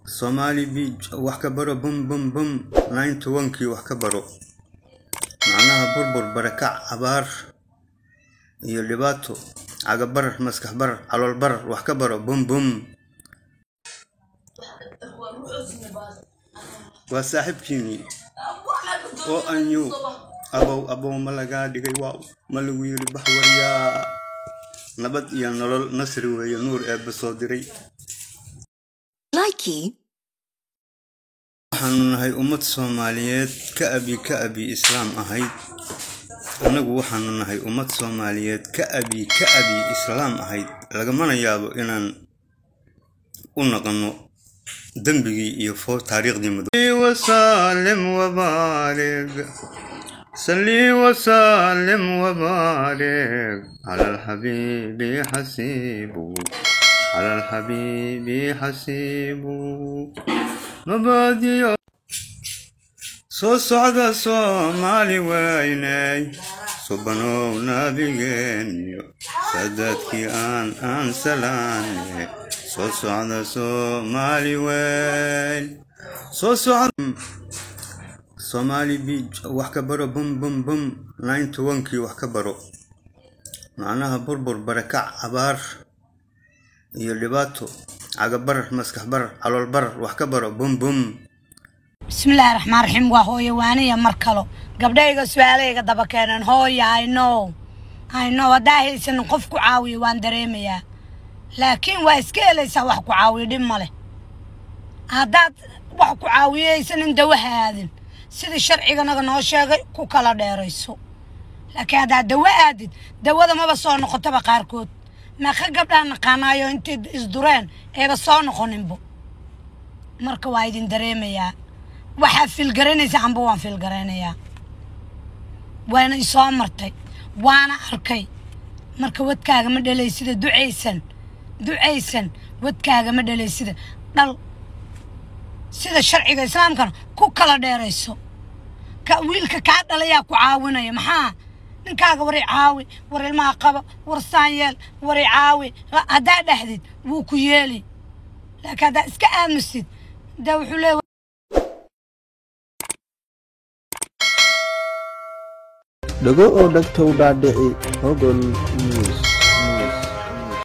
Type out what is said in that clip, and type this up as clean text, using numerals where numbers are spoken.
Somali Beach wax ka baro bum bum bum 91kii wax ka baro macnaha burbur barakac abaar iyo dhibaato cagabar maskax bar calool bar wax ka baro bum bum waa saaxiibkiini oo anyu abo malaga dhigay waa ma lagu yiri baxwariya nabad iyo nolol nasri weeyo nuur ee basoo diray waxaanu nahay ummad Soomaaliyeed ka abi islaam ahayd anagu waxaanu nahay ummad Soomaaliyeed ka abi islaam ahayd laga manayaabo inaan u naqano dambigii iyo taariikhdii muddo وسلم وبارك صلي وسلم وبارك على الحبيب حسيبه على الحبيب حسيبه مبادئ صعد Somali ويني صبنو نبيين سادتك أن سلاني صعد Somali وين صعد Somali Beach wax ka baro bum bum bum 91kii wax ka baro macnaha burbur barakac abaar iyo dhibaato cagabar maskax bar calool bar wax ka baro bum bum bismillaahir rahmaanir rahiim waa hooyo waaniya markalo gabdhayga su'aalayga daba keenan hooyo I know wadahaysan qof ku caawiyo waan dareemayaa laakiin waa iska helaysaa wax ku caawiyo dhib male hadaad wax ku caawiyaysan in dawaha aadin sida sharciga naga noo sheegay ku kala dheerayso laakiin hadaad dawa aadid dawada maba soo noqotaba qaarkood ma ka gabdhaan naqaanayo intii isdureen eeba soo noqoninbo marka waa idin dareemayaa waxa fil garanaysa amba waan fil garanayaa waana isoo martay waana arkay marka wadkaaga ma dhalay sida duceysan wadkaaga ma dhalay sida dhal sida sharciga islaamkana ku kala dheerayso ka wiilka ka dhalaya ku caawinaya maxaa ninkaaga wari caawi war ilmaha qaba war saanyeel wari caawi hadaa dhahdid wuu ku yeeli laakiin hadaa iska aamusid daa wuxuu leeyahay dhago oo dhagtow dhaadhici Hogan News